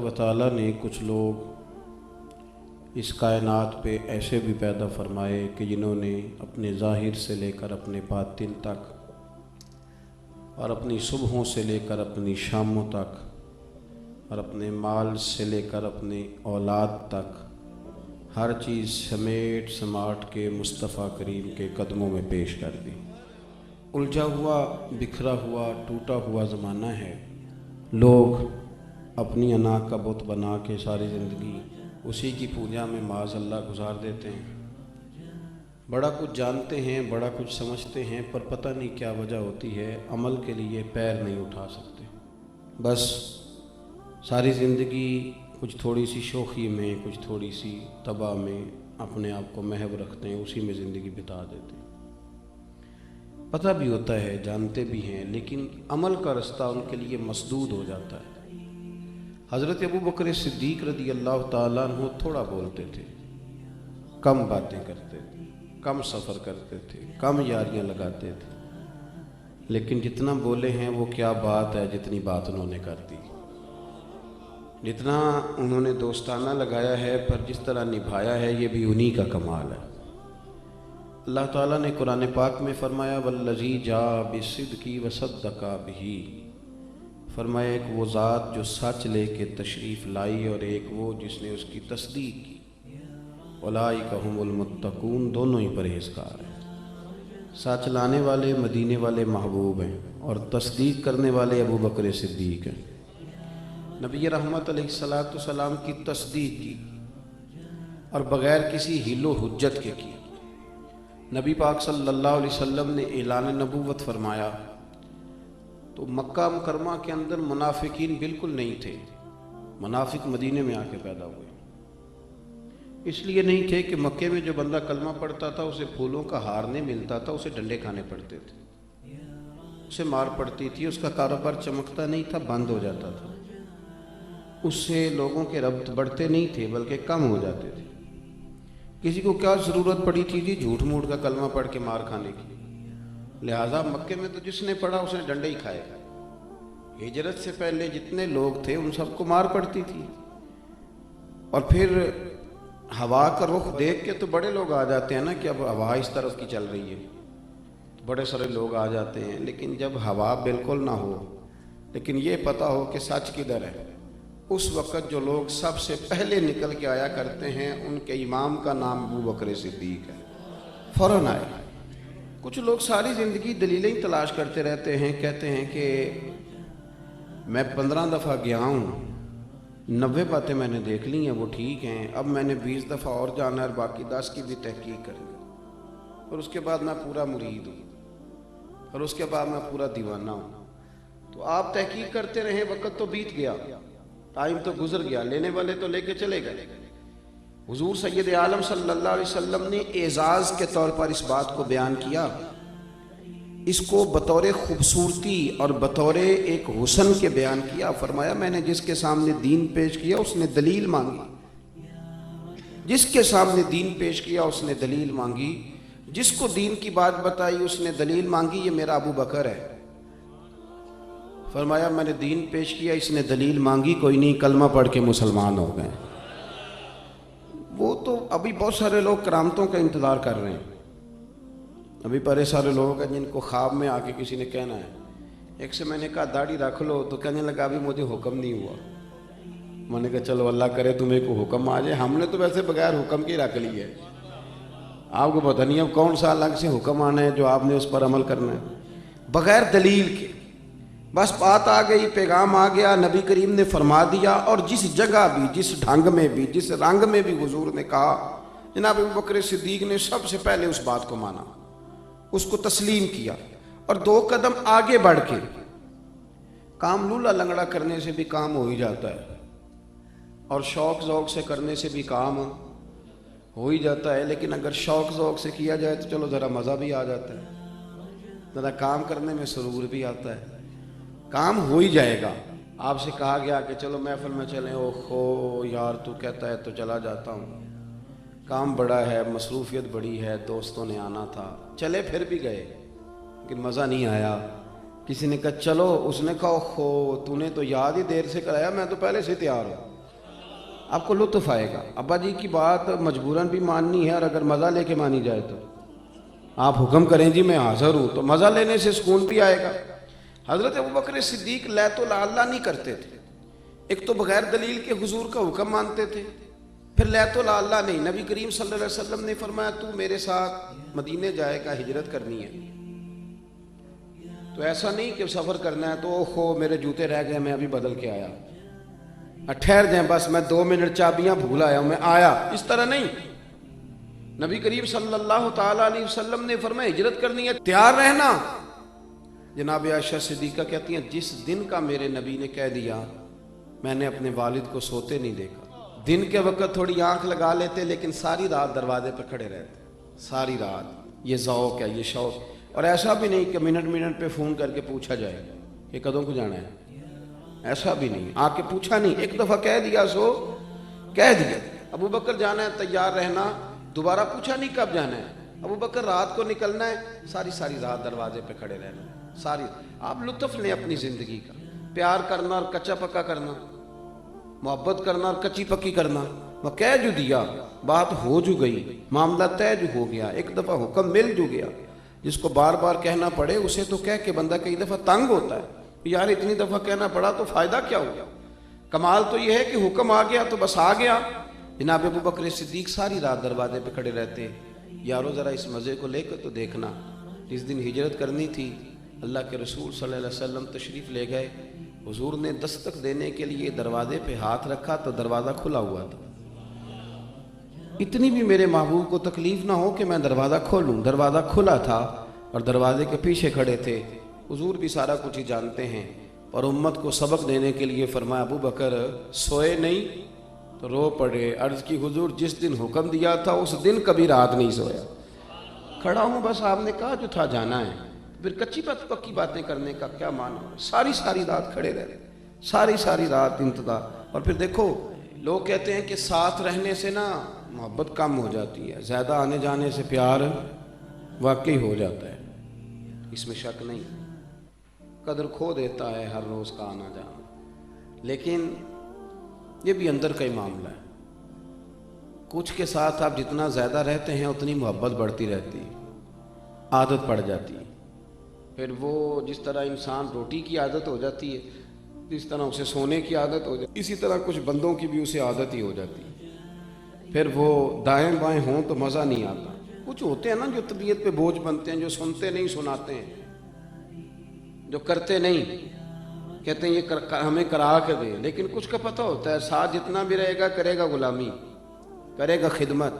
व तआला ने कुछ लोग इस कायनात पे ऐसे भी पैदा फरमाए कि जिन्होंने अपने ज़ाहिर से लेकर अपने बातिन तक और अपनी सुबहों से लेकर अपनी शामों तक और अपने माल से लेकर अपने औलाद तक हर चीज़ समेट समाट के मुस्तफ़ा करीम के कदमों में पेश कर दी। उलझा हुआ, बिखरा हुआ, टूटा हुआ ज़माना है। लोग अपनी अना का बुत बना के सारी ज़िंदगी उसी की पूजा में माज़अल्लाह गुजार देते हैं। बड़ा कुछ जानते हैं, बड़ा कुछ समझते हैं, पर पता नहीं क्या वजह होती है, अमल के लिए पैर नहीं उठा सकते। बस सारी ज़िंदगी कुछ थोड़ी सी शोखी में, कुछ थोड़ी सी तबाह में अपने आप को महव रखते हैं, उसी में ज़िंदगी बिता देते हैं। पता भी होता है, जानते भी हैं, लेकिन अमल का रास्ता उनके लिए मसदूद हो जाता है। हज़रत अबू बकर सिद्दीक़ रज़ी अल्लाह ताला अन्हु थोड़ा बोलते थे, कम बातें करते थे, कम सफ़र करते थे, कम यारियां लगाते थे, लेकिन जितना बोले हैं वो क्या बात है जितनी बात उन्होंने कर दी। जितना उन्होंने दोस्ताना लगाया है, पर जिस तरह निभाया है, ये भी उन्हीं का कमाल है। अल्लाह ताला ने कुरान पाक में फरमाया, वल्लज़ी जा बिस्सिद्क़ि वसद्दक़ा बिही, फरमाया एक वो ज़ात जो सच लेके तशरीफ़ लाई और एक वो जिसने उसकी तस्दीक की। उलाइका हुमुल मुत्तक़ून, दोनों ही परहेज़गार हैं। सच लाने वाले मदीने वाले महबूब हैं और तस्दीक करने वाले अबू बकर सिद्दीक़ हैं। नबी रहमत अलैहिस्सलाम की तस्दीक की और बग़ैर किसी हिलो हुज्जत के की। नबी पाक सल्लल्लाहु अलैहि वसल्लम ने ऐलान नबूवत फरमाया तो मक्का मुकरमा के अंदर मुनाफिकीन बिल्कुल नहीं थे। मुनाफिक मदीने में आके पैदा हुए। इसलिए नहीं थे कि मक्के में जो बंदा कलमा पढ़ता था उसे फूलों का हार नहीं मिलता था, उसे डंडे खाने पड़ते थे, उसे मार पड़ती थी, उसका कारोबार चमकता नहीं था, बंद हो जाता था, उससे लोगों के रब्त बढ़ते नहीं थे बल्कि कम हो जाते थे। किसी को क्या ज़रूरत पड़ी थी जी झूठ मूठ का कलमा पढ़ के मार खाने की। लिहाजा मक्के में तो जिसने पढ़ा उसने डंडे ही खाए। हिजरत से पहले जितने लोग थे उन सबको मार पड़ती थी। और फिर हवा का रुख देख के तो बड़े लोग आ जाते हैं ना कि अब हवा इस तरफ की चल रही है, तो बड़े सारे लोग आ जाते हैं। लेकिन जब हवा बिल्कुल ना हो, लेकिन ये पता हो कि सच किधर है, उस वक़्त जो लोग सबसे पहले निकल के आया करते हैं उनके इमाम का नाम अबू बकर सिद्दीक़ है। फ़ौरन आए। कुछ लोग सारी ज़िंदगी दलीलें ही तलाश करते रहते हैं, कहते हैं कि मैं 15 दफ़ा गया हूँ, 90 बातें मैंने देख ली हैं, वो ठीक हैं, अब मैंने 20 दफ़ा और जाना है और बाकी 10 की भी तहकीक करनी, और उसके बाद मैं पूरा मुरीद हूँ, और उसके बाद मैं पूरा दीवाना हूँ। तो आप तहकीक करते रहे, वक़्त तो बीत गया, टाइम तो गुजर गया, लेने वाले तो लेके चले गए। हुजूर सैयद आलम सल्लल्लाहु अलैहि वसल्लम ने एजाज़ के तौर पर इस बात को बयान किया, इसको बतौर खूबसूरती और बतौर एक हुस्न के बयान किया। फरमाया मैंने जिसके सामने दीन पेश किया उसने दलील मांगी, जिसके सामने दीन पेश किया उसने दलील मांगी, जिसको दीन की बात बताई उसने दलील मांगी, ये मेरा अबू बकर है। फरमाया मैंने दीन पेश किया, इसने दलील मांगी, कोई नहीं, कलमा पढ़ के मुसलमान हो गए। वो तो अभी बहुत सारे लोग करामतों का इंतज़ार कर रहे हैं। अभी बड़े सारे लोग हैं जिनको ख्वाब में आके किसी ने कहना है। एक से मैंने कहा दाढ़ी रख लो, तो कहने लगा अभी मुझे हुक्म नहीं हुआ। मैंने कहा चलो अल्लाह करे तुम्हें को हुक्म आ जाए, हमने तो वैसे बगैर हुक्म के रख ली है, आपको पता नहीं अब कौन सा अलग से हुक्म आना है जो आपने उस पर अमल करना है, बगैर दलील के। बस बात आ गई, पैगाम आ गया, नबी करीम ने फरमा दिया, और जिस जगह भी, जिस ढंग में भी, जिस रंग में भी हुजूर ने कहा, जनाब अबू बकर सिद्दीक़ ने सबसे पहले उस बात को माना, उसको तस्लीम किया, और 2 कदम आगे बढ़ के काम लूला लंगड़ा करने से भी काम हो ही जाता है, और शौक ज़ौक से करने से भी काम हो ही जाता है। लेकिन अगर शौक ज़ौक से किया जाए तो चलो ज़रा मज़ा भी आ जाता है, ज़रा काम करने में सुरूर भी आता है, काम हो ही जाएगा। आपसे कहा गया कि चलो महफिल में चलें, ओहो यार तू कहता है तो चला जाता हूँ, काम बड़ा है, मसरूफियत बड़ी है, दोस्तों ने आना था, चले फिर भी गए, लेकिन मज़ा नहीं आया। किसी ने कहा चलो, उसने कहा ओहो तूने तो याद ही देर से कराया, मैं तो पहले से तैयार हूँ। آپ کو لطف آئے گا۔ ابا جی کی بات مجبوراً بھی ماننی ہے، اور اگر مزہ لے کے مانی جائے تو آپ حکم کریں جی میں حاضر ہوں، تو مزہ لینے سے سکون بھی آئے گا۔ حضرت ابوبکر صدیق لیت اللہ نہیں کرتے تھے۔ ایک تو بغیر دلیل کے حضور کا حکم مانتے تھے، پھر لیت اللہ نہیں۔ نبی کریم صلی اللہ علیہ وسلم نے فرمایا تو میرے ساتھ مدینے جائے گا، ہجرت کرنی ہے، تو ایسا نہیں کہ سفر کرنا ہے تو اوہو میرے جوتے رہ گئے میں ابھی بدل کے آیا، ٹھہر جائیں بس میں 2 منٹ چابیاں بھول آیا ہوں میں آیا، اس طرح نہیں۔ نبی کریم صلی اللہ تعالیٰ علیہ وسلم نے فرمایا ہجرت کرنی ہے تیار رہنا۔ جناب عائشہ صدیقہ کہتی ہیں جس دن کا میرے نبی نے کہہ دیا میں نے اپنے والد کو سوتے نہیں دیکھا۔ دن کے وقت تھوڑی آنکھ لگا لیتے لیکن ساری رات دروازے پہ کھڑے رہتے، ساری رات۔ یہ ذوق ہے، یہ شوق، اور ایسا بھی نہیں کہ منٹ منٹ پہ فون کر کے پوچھا جائے کہ کدوں کو جانا ہے، ایسا بھی نہیں، آ کے پوچھا نہیں، ایک دفعہ کہہ دیا سو کہہ دیا۔ ابو بکر جانا ہے تیار رہنا، دوبارہ پوچھا نہیں کب جانا ہے۔ ابو بکر رات کو نکلنا ہے، ساری رات دروازے پہ کھڑے رہنا، ساری۔ آپ لطف لیں اپنی زندگی کا، پیار کرنا اور کچا پکا کرنا، محبت کرنا اور کچی پکی کرنا۔ وہ کہہ جو دیا، بات ہو جو گئی، معاملہ طے جو ہو گیا، ایک دفعہ حکم مل جو گیا۔ جس کو بار بار کہنا پڑے اسے تو کہہ کے بندہ کئی دفعہ تنگ ہوتا ہے، یار اتنی دفعہ کہنا پڑا تو فائدہ کیا ہو گیا۔ کمال تو یہ ہے کہ حکم آ گیا تو بس آ گیا۔ جناب ابو بکر صدیق ساری رات دروازے پہ کھڑے رہتے، یارو ذرا اس مزے کو لے کر تو دیکھنا۔ جس دن ہجرت کرنی تھی اللہ کے رسول صلی اللہ علیہ وسلم تشریف لے گئے، حضور نے دستک دینے کے لیے دروازے پہ ہاتھ رکھا تو دروازہ کھلا ہوا تھا۔ اتنی بھی میرے محبوب کو تکلیف نہ ہو کہ میں دروازہ کھولوں، دروازہ کھلا تھا اور دروازے کے پیچھے کھڑے تھے۔ حضور بھی سارا کچھ ہی جانتے ہیں، اور امت کو سبق دینے کے لیے فرمایا ابو بکر سوئے نہیں تو رو پڑے۔ عرض کی حضور جس دن حکم دیا تھا اس دن کبھی رات نہیں سویا، کھڑا ہوں بس آپ نے کہا جو تھا جانا ہے، پھر کچی پکی باتیں کرنے کا کیا معنی۔ ساری رات کھڑے رہے، ساری رات انتظار۔ اور پھر دیکھو لوگ کہتے ہیں کہ ساتھ رہنے سے نا محبت کم ہو جاتی ہے، زیادہ آنے جانے سے پیار واقعی ہو جاتا ہے، اس میں شک نہیں۔ قدر کھو دیتا ہے ہر روز کا آنا جانا، لیکن یہ بھی اندر کا ہی معاملہ ہے۔ کچھ کے ساتھ آپ جتنا زیادہ رہتے ہیں اتنی محبت بڑھتی رہتی ہے، عادت پڑ جاتی ہے۔ پھر وہ جس طرح انسان روٹی کی عادت ہو جاتی ہے، جس طرح اسے سونے کی عادت ہو جاتی ہے، اسی طرح کچھ بندوں کی بھی اسے عادت ہی ہو جاتی ہے۔ پھر وہ دائیں بائیں ہوں تو مزہ نہیں آتا۔ کچھ ہوتے ہیں نا جو طبیعت پہ بوجھ بنتے ہیں، جو سنتے نہیں سناتے ہیں، جو کرتے نہیں، کہتے ہیں یہ ہمیں کرا کے دے، لیکن کچھ کا پتہ ہوتا ہے ساتھ جتنا بھی رہے گا کرے گا غلامی، کرے گا خدمت۔